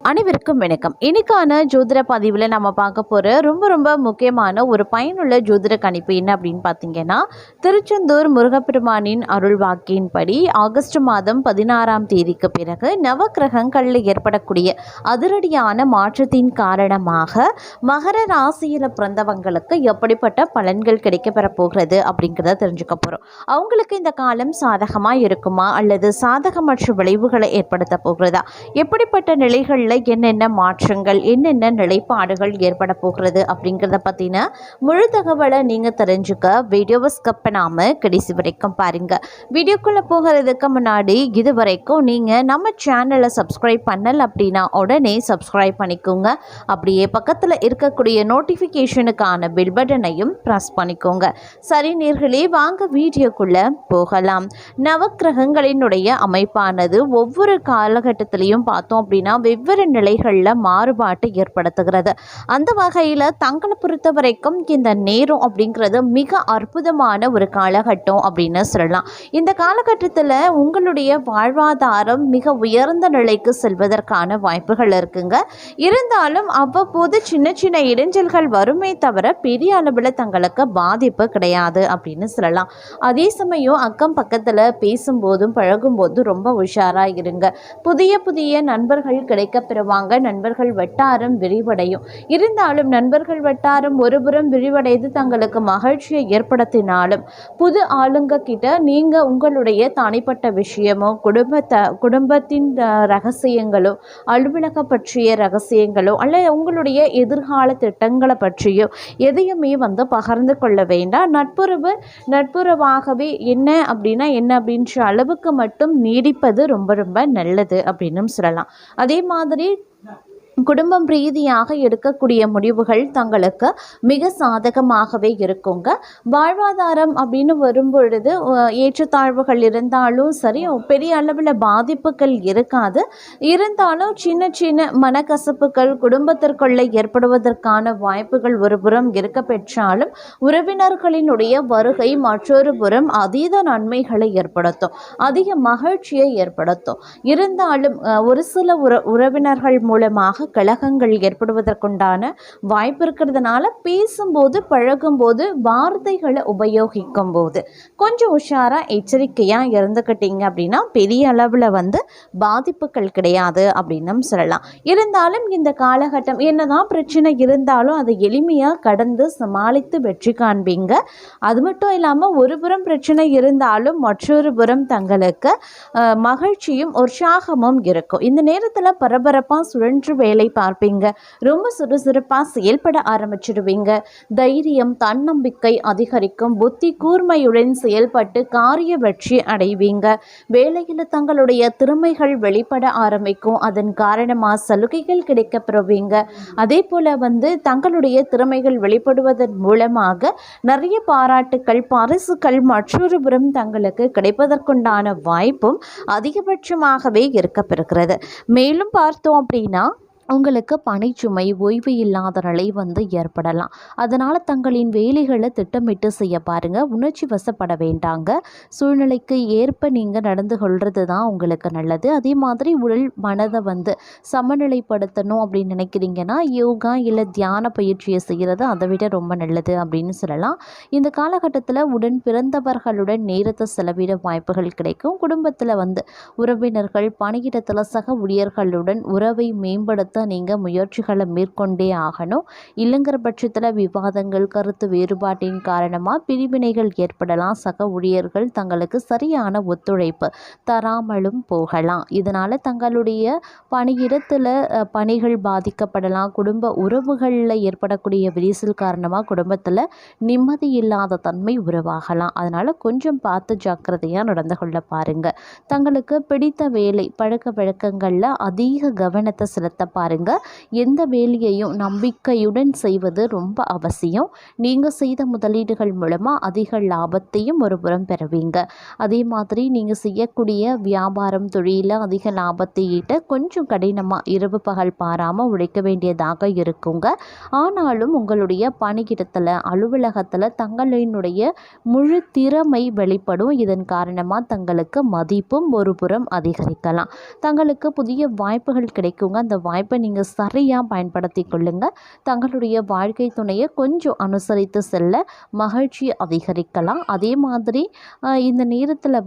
அனைவருக்கும் வணக்கம். இன்னைக்கான ஜோதிட பதிவில் நம்ம பார்க்க போகிற ரொம்ப முக்கியமான ஒரு பயனுள்ள ஜோதிட கணிப்பு என்ன அப்படின்னு பார்த்தீங்கன்னா, திருச்செந்தூர் முருகப்பெருமானின் அருள் வாக்கின்படி ஆகஸ்ட் மாதம் 16ஆம் தேதிக்கு பிறகு நவக்கிரகங்களில் ஏற்படக்கூடிய அதிரடியான மாற்றத்தின் காரணமாக மகர ராசியில் பிறந்தவங்களுக்கு எப்படிப்பட்ட பலன்கள் கிடைக்கப்பெற போகிறது அப்படிங்கிறத தெரிஞ்சுக்க போகிறோம். அவங்களுக்கு இந்த காலம் சாதகமாக இருக்குமா அல்லது சாதகமற்ற விளைவுகளை ஏற்படுத்த போகிறதா, எப்படிப்பட்ட நிலைகளில் என்னென்ன மாற்றங்கள் என்னென்ன நிலைப்பாடுகள் ஏற்பட போகிறது அப்படிங்கிறத பற்றின முழு தகவலை நீங்கள் தெரிஞ்சுக்க வீடியோவை ஸ்கிப் பண்ணாமல் கடைசி வரைக்கும் பாருங்கள். வீடியோக்குள்ளே போகிறதுக்கு முன்னாடி இது வரைக்கும் நீங்கள் நம்ம சேனலை சப்ஸ்கிரைப் பண்ணல அப்படின்னா உடனே சப்ஸ்கிரைப் பண்ணிக்கோங்க. அப்படியே பக்கத்தில் இருக்கக்கூடிய நோட்டிஃபிகேஷனுக்கான பெல் பட்டனையும் ப்ரெஸ் பண்ணிக்கோங்க. சரி நேர்களே, வாங்க வீடியோக்குள்ளே போகலாம். நவக்கிரகங்களினுடைய அமைப்பானது ஒவ்வொரு காலகட்டத்திலையும் பார்த்தோம் அப்படின்னா வெவ்வேறு நிலைகளில் மாறுபாட்டை ஏற்படுத்துகிறது. அந்த வகையில் தங்களை பொறுத்த வரைக்கும் இந்த நேரம் அப்படிங்கிறது மிக அற்புதமான ஒரு காலகட்டம் அப்படின்னு சொல்லலாம். இந்த காலகட்டத்தில் உங்களுடைய வாழ்வாதாரம் மிக உயர்ந்த நிலைக்கு செல்வதற்கான வாய்ப்புகள் இருக்குங்க. இருந்தாலும் அவ்வப்போது சின்ன இடைஞ்சல்கள் வருமே தவிர பெரிய அளவில் தங்களுக்கு பாதிப்பு கிடையாது அப்படின்னு சொல்லலாம். அதே சமயம் அக்கம் பக்கத்தில் பேசும்போதும் பழகும்போதும் ரொம்ப உஷாராக இருங்க. புதிய நண்பர்கள் கிடைக்க பெறுவாங்க. நண்பர்கள் வட்டாரம் விரிவடையும். இருந்தாலும் நண்பர்கள் வட்டாரம் ஒருபுறம் விரிவடைந்து தங்களுக்கு மகிழ்ச்சியை ஏற்படுத்தினாலும் புது ஆளுங்க கிட்ட நீங்க உங்களுடைய தனிப்பட்ட விஷயமோ குடும்பத்தின் ரகசியங்களோ அலுவலக பற்றிய ரகசியங்களோ அல்ல உங்களுடைய எதிர்கால திட்டங்களை பற்றியோ எதையுமே பகிர்ந்து கொள்ள வேண்டாம். நட்புறவாகவே என்ன அப்படின்ற அளவுக்கு மட்டும் நீடிப்பது ரொம்ப நல்லது அப்படின்னு சொல்லலாம். அதே மாதிரி குடும்பம் ரீதியாக எடுக்கக்கூடிய முடிவுகள் தங்களுக்கு மிக சாதகமாகவே இருக்குங்க. வாழ்வாதாரம் அப்படின்னு வரும்பொழுது ஏற்றத்தாழ்வுகள் இருந்தாலும் சரி, பெரிய அளவில் பாதிப்புகள் இருக்காது. இருந்தாலும் சின்ன மனக்கசப்புகள் குடும்பத்திற்குள்ளே ஏற்படுவதற்கான வாய்ப்புகள் ஒரு புறம் இருக்க பெற்றாலும் உறவினர்களினுடைய வருகை மற்றொரு புறம் அதீத நன்மைகளை ஏற்படுத்தும், அதிக மகிழ்ச்சியை ஏற்படுத்தும். இருந்தாலும் ஒரு சில உறவினர்கள் மூலமாக கலகங்கள் ஏற்படுவதற்குண்டான வாய்ப்பு இருக்கிறதுனால பேசும்போது பழகும்போது வார்த்தைகளை உபயோகிக்கும் போது கொஞ்சம் உஷாரா எச்சரிக்கையா இருந்துக்கிட்டீங்க அப்படின்னா பெரிய அளவில் பாதிப்புகள் கிடையாது அப்படின்னு சொல்லலாம். இருந்தாலும் இந்த காலகட்டம் என்னதான் பிரச்சனை இருந்தாலும் அதை எளிமையாக கடந்து சமாளித்து வெற்றி காண்பீங்க. அது மட்டும் இல்லாமல் ஒரு புறம் பிரச்சனை இருந்தாலும் மற்றொரு புறம் தங்களுக்கு மகிழ்ச்சியும் உற்சாகமும் இருக்கும். இந்த நேரத்தில் பரபரப்பாக சுழன்று வேலை பார்ப்பீங்க. ரொம்ப சுறுசுறுப்பாக செயல்பட ஆரம்பிச்சிடுவீங்க. தைரியம் தன்னம்பிக்கை அதிகரிக்கும். புத்தி கூர்மையுடன் செயல்பட்டு காரிய வெற்றி அடைவீங்க. வேலையில் தங்களுடைய திறமைகள் வெளிப்பட ஆரம்பிக்கும். அதன் காரணமாக சலுகைகள் கிடைக்க பெறுவீங்க. அதே போல தங்களுடைய திறமைகள் வெளிப்படுவதன் மூலமாக நிறைய பாராட்டுக்கள் பரிசுகள் மற்றொரு புறம் தங்களுக்கு கிடைப்பதற்குண்டான வாய்ப்பும் அதிகபட்சமாகவே இருக்கப்பெறுகிறது. மேலும் பார்த்தோம் அப்படின்னா உங்களுக்கு பணிச்சுமை ஓய்வு இல்லாத நிலை ஏற்படலாம். அதனால் தங்களின் வேலைகளை திட்டமிட்டு செய்ய பாருங்கள். உணர்ச்சி வசப்பட வேண்டாங்க. சூழ்நிலைக்கு ஏற்ப நீங்கள் நடந்து கொள்வது தான் உங்களுக்கு நல்லது. அதே மாதிரி உடல் மனதை சமநிலைப்படுத்தணும் அப்படின்னு நினைக்கிறீங்கன்னா யோகா இல்லை தியான பயிற்சியை செய்கிறது அதை விட ரொம்ப நல்லது அப்படின்னு சொல்லலாம். இந்த காலகட்டத்தில் உடன் பிறந்தவர்களுடன் நேரத்தை செலவிட வாய்ப்புகள் கிடைக்கும். குடும்பத்தில் உறவினர்கள் பணியிடத்தில் சக ஊழியர்களுடன் உறவை மேம்படுத்த நீங்கள் முயற்சிகளை மேற்கொண்டே ஆகணும். இல்லைங்கிற பட்சத்தில் விவாதங்கள் கருத்து வேறுபாட்டின் காரணமாக பிரிவினைகள் ஏற்படலாம். சக ஊழியர்கள் தங்களுக்கு சரியான ஒத்துழைப்பு தராமலும் போகலாம். இதனால் தங்களுடைய பணியிடத்தில் பணிகள் பாதிக்கப்படலாம். குடும்ப உறவுகளில் ஏற்படக்கூடிய விரிசல் காரணமாக குடும்பத்தில் நிம்மதி இல்லாத தன்மை உருவாகலாம். அதனால் கொஞ்சம் பார்த்து ஜாக்கிரதையாக நடந்து கொள்ள பாருங்கள். தங்களுக்கு பிடித்த வேலை பழக்க வழக்கங்களில் அதிக கவனத்தை செலுத்த பாருங்கள். எந்த வேலையையும் நம்பிக்கையுடன் செய்வது ரொம்ப அவசியம். நீங்கள் செய்த முதலீடுகள் மூலமாக அதிக லாபத்தையும் ஒரு புறம் பெறுவீங்க. அதே மாதிரி நீங்கள் செய்யக்கூடிய வியாபாரம் தொழிலில் அதிக லாபத்தை ஈட்ட கொஞ்சம் கடினமாக இரவு பகல் பாராமல் உழைக்க வேண்டியதாக இருக்குங்க. ஆனாலும் உங்களுடைய பணியிடத்தில் அலுவலகத்தில் தங்களினுடைய முழு திறமை வெளிப்படும். இதன் காரணமாக தங்களுக்கு மதிப்பும் ஒரு புறம் அதிகரிக்கலாம். தங்களுக்கு புதிய வாய்ப்புகள் கிடைக்குங்க. அந்த வாய்ப்பை வாய்ப்பை நீங்கள் சரியாக பயன்படுத்தி கொள்ளுங்கள். தங்களுடைய வாழ்க்கை துணையை கொஞ்சம் அனுசரித்து செல்ல மகிழ்ச்சி அதிகரிக்கலாம். அதே மாதிரி இந்த நேரத்தில்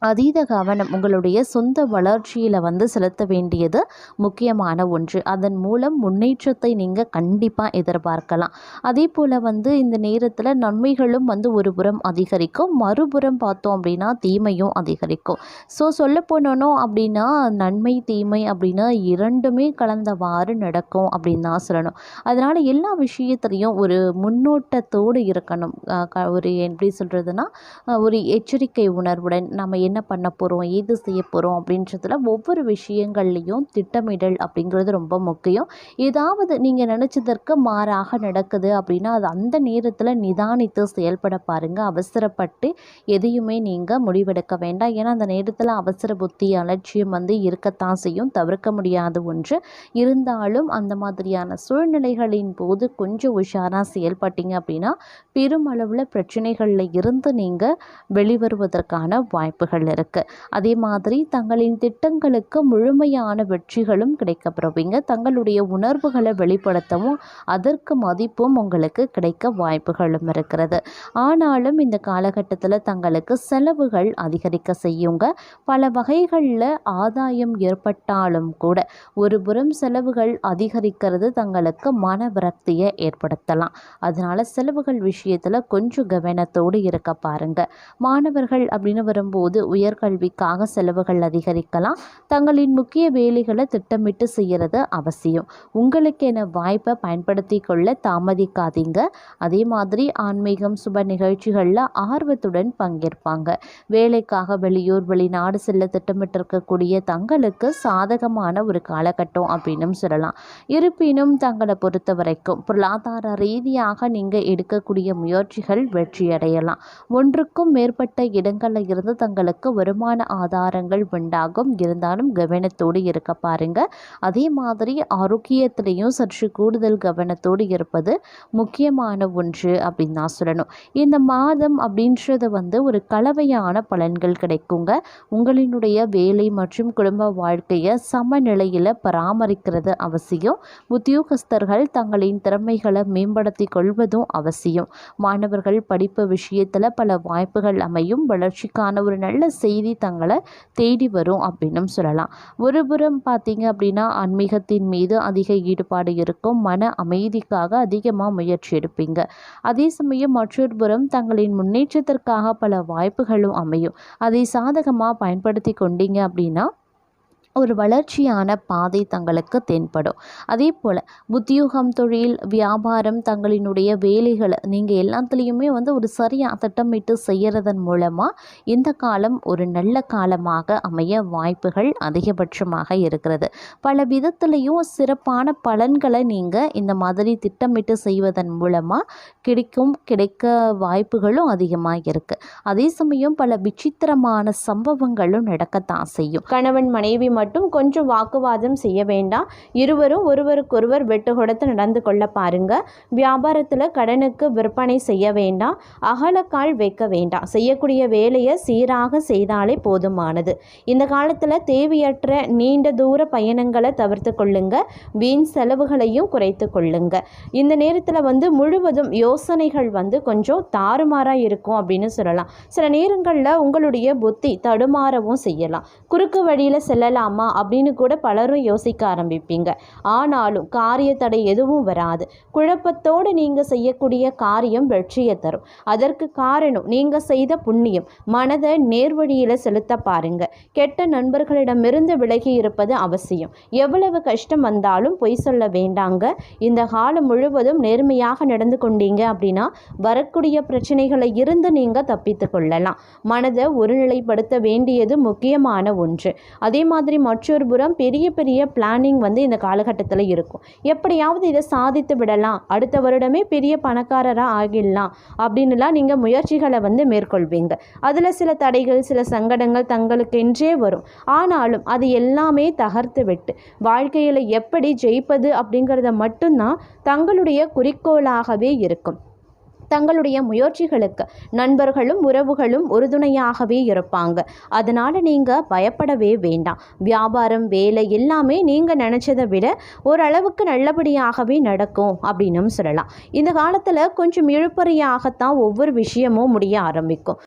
அதீத கவனம் உங்களுடைய சொந்த வளர்ச்சியில் செலுத்த வேண்டியது முக்கியமான ஒன்று. அதன் மூலம் முன்னேற்றத்தை நீங்கள் கண்டிப்பாக எதிர்பார்க்கலாம். அதே போல் இந்த நேரத்தில் நன்மைகளும் ஒரு புறம் அதிகரிக்கும், மறுபுறம் பார்த்தோம் அப்படின்னா தீமையும் அதிகரிக்கும். ஸோ சொல்ல போனோம் அப்படின்னா நன்மை தீமை அப்படின்னா இரண்டுமே கலந்தவாறு நடக்கும் அப்படின்னு தான் சொல்லணும். அதனால் எல்லா விஷயத்துலையும் ஒரு முன்னோட்டத்தோடு இருக்கணும். ஒரு எப்படி சொல்கிறதுனா ஒரு எச்சரிக்கை உணர்வுடன் நம்ம என்ன பண்ண போகிறோம், ஏது செய்ய போகிறோம் அப்படின்றதுல ஒவ்வொரு விஷயங்கள்லையும் திட்டமிடல் அப்படிங்கிறது ரொம்ப முக்கியம். ஏதாவது நீங்கள் நினச்சதற்கு மாறாக நடக்குது அப்படின்னா அது அந்த நேரத்தில் நிதானித்து செயல்பட பாருங்கள். அவசரப்பட்டு எதையுமே நீங்கள் முடிவெடுக்க வேண்டாம். ஏன்னா அந்த நேரத்தில் அவசர புத்தி அலட்சியம் இருக்கத்தான் செய்யும், தவிர்க்க முடியாத ஒன்று. இருந்தாலும் அந்த மாதிரியான சூழ்நிலைகளின் போது கொஞ்சம் உஷாராக செயல்பட்டீங்க அப்படின்னா பெருமளவில் பிரச்சனைகளில் இருந்து நீங்கள் வெளிவருவதற்கான வாய்ப்புகள் இருக்குது. அதே மாதிரி தங்களின் திட்டங்களுக்கு முழுமையான வெற்றிகளும் கிடைக்கப்பெறுவீங்க. தங்களுடைய உணர்வுகளை வெளிப்படுத்தவும் அதற்கு மதிப்பும் உங்களுக்கு கிடைக்க வாய்ப்புகளும் இருக்கிறது. ஆனாலும் இந்த காலகட்டத்தில் தங்களுக்கு செலவுகள் அதிகரிக்க செய்யுங்க. பல வகைகளில் ஆதாயம் ஏற்பட்டாலும் கூட ஒரு புறம் செலவுகள் அதிகரிக்கிறது தங்களுக்கு மன விரக்தியை ஏற்படுத்தலாம். அதனால் செலவுகள் விஷயத்தில் கொஞ்சம் கவனத்தோடு இருக்க பாருங்க. மாணவர்கள் அப்படின்னு வரும்போது உயர்கல்விக்காக செலவுகள் அதிகரிக்கலாம். தங்களின் முக்கிய வேலைகளை திட்டமிட்டு செய்கிறது அவசியம். உங்களுக்கென வாய்ப்பை பயன்படுத்தி கொள்ள தாமதிக்காதீங்க. அதே மாதிரி ஆன்மீகம் சுப நிகழ்ச்சிகளில் ஆர்வத்துடன் பங்கேற்பாங்க. வேலைக்காக வெளியூர் வெளிநாடு செல்ல திட்டமிட்டிருக்கக்கூடிய தங்களுக்கு சாதகமான ஒரு காலகட்டம் அப்படின்னு சொல்லலாம். இருப்பினும் தங்களை பொறுத்த வரைக்கும் பொருளாதார ரீதியாக நீங்கள் எடுக்கக்கூடிய முயற்சிகள் வெற்றியடையலாம். ஒன்றுக்கும் மேற்பட்ட இடங்களில் இருந்து தங்களுக்கு வருமான ஆதாரங்கள் உண்டாகும். இருந்தாலும் கவனத்தோடு இருக்க பாருங்க. அதே மாதிரி ஆரோக்கியத்திலையும் சற்று கூடுதல் கவனத்தோடு இருப்பது முக்கியமான ஒன்று அப்படின்னு தான் சொல்லணும். இந்த மாதம் அப்படின்றது ஒரு கலவையான பலன்கள் கிடைக்குங்க. உங்களினுடைய வேலை மற்றும் குடும்ப வாழ்க்கையை சமநிலையில் பராமரிக்கிறது அவசியம். உத்தியோகஸ்தர்கள் தங்களின் திறமைகளை மேம்படுத்தி கொள்வதும் அவசியம். மாணவர்கள் படிப்பு விஷயத்தில் பல வாய்ப்புகள் அமையும். வளர்ச்சிக்கான ஒரு நல்ல செய்தி தங்களை தேடி வரும் அப்படின்னு சொல்லலாம். ஒரு புறம் பார்த்தீங்க அப்படின்னா ஆன்மீகத்தின் மீது அதிக ஈடுபாடு இருக்கும். மன அமைதிக்காக அதிகமாக முயற்சி எடுப்பீங்க. அதே சமயம் மற்றொரு புறம் தங்களின் முன்னேற்றத்திற்காக பல வாய்ப்புகளும் அமையும். அதை சாதகமாக பயன்படுத்தி கொண்டீங்க அப்படின்னா ஒரு வளர்ச்சியான பாதை தங்களுக்கு தென்படும். அதே போல் உத்தியோகம் தொழில் வியாபாரம் தங்களினுடைய வேலைகளை நீங்கள் எல்லாத்துலேயுமே ஒரு சரியாக திட்டமிட்டு செய்கிறதன் மூலமாக இந்த காலம் ஒரு நல்ல காலமாக அமைய வாய்ப்புகள் அதிகபட்சமாக இருக்கிறது. பல விதத்துலேயும் சிறப்பான பலன்களை நீங்கள் இந்த மாதிரி திட்டமிட்டு செய்வதன் மூலமாக கிடைக்க வாய்ப்புகளும் அதிகமாக இருக்குது. அதே சமயம் பல விசித்திரமான சம்பவங்களும் நடக்கத்தான் செய்யும். கணவன் மனைவி மட்டும் கொஞ்சம் வாக்குவாதம் செய்ய வேண்டாம். இருவரும் ஒருவருக்கொருவர் வெட்டு கொடுத்து நடந்து கொள்ள பாருங்க. வியாபாரத்தில் கடனுக்கு விற்பனை செய்ய வேண்டாம். அகலக்கால் வைக்க வேண்டாம். செய்யக்கூடிய வேலையை சீராக செய்தாலே போதுமானது. இந்த காலத்தில் தேவையற்ற நீண்ட தூர பயணங்களை தவிர்த்து கொள்ளுங்க. வீண் செலவுகளையும் குறைத்து கொள்ளுங்க. இந்த நேரத்தில் முழுவதும் யோசனைகள் கொஞ்சம் தாறுமாறாக இருக்கும் அப்படின்னு சொல்லலாம். சில நேரங்களில் உங்களுடைய புத்தி தடுமாறவும் செய்யலாம். குறுக்கு வழியில் செல்லலாமா அப்படின்னு கூட பலரும் யோசிக்க ஆரம்பிப்பீங்க. ஆனாலும் காரிய தடை எதுவும் வராது. குழப்பத்தோடு நீங்கள் செய்யக்கூடிய காரியம் வெற்றியை தரும். அதற்கு காரணம் நீங்கள் செய்த புண்ணியம். மனதை நேர்வழியில் செலுத்த பாருங்க. கெட்ட நண்பர்களிடமிருந்து விலகி இருப்பது அவசியம். எவ்வளவு கஷ்டம் வந்தாலும் பொய் சொல்ல வேண்டாங்க. இந்த காலம் முழுவதும் நேர்மையாக நடந்து கொண்டீங்க அப்படின்னா வரக்கூடிய பிரச்சனைகளை இருந்து நீங்கள் தப்பித்து கொள்ளலாம். மனதை ஒருநிலைப்படுத்த வேண்டியது முக்கியமான ஒன்று. அதே மாதிரி மற்றொரு புறம் பெரிய பெரிய பிளானிங் இந்த காலகட்டத்தில் இருக்கும். எப்படியாவது இதை சாதித்து விடலாம், அடுத்த வருடமே பெரிய பணக்காரராக ஆகிடலாம் அப்படின்னுலாம் நீங்கள் முயற்சிகளை மேற்கொள்வீங்க. அதில் சில தடைகள் சில சங்கடங்கள் தங்களுக்கென்றே வரும். ஆனாலும் அது எல்லாமே தகர்த்து விட்டு வாழ்க்கையில் எப்படி ஜெயிப்பது அப்படிங்கிறத மட்டும்தான் தங்களுடைய குறிக்கோளாகவே இருக்கும். தங்களுடைய முயற்சிகளுக்கு நண்பர்களும் உறவுகளும் உறுதுணையாகவே இருப்பாங்க. அதனால் நீங்கள் பயப்படவே வேண்டாம். வியாபாரம், வேலை எல்லாமே நீங்கள் நினச்சதை விட ஓரளவுக்கு நல்லபடியாகவே நடக்கும் அப்படின்னும் சொல்லலாம். இந்த காலத்தில் கொஞ்சம் இழுபறியாகத்தான் ஒவ்வொரு விஷயமும் முடிய ஆரம்பிக்கும்.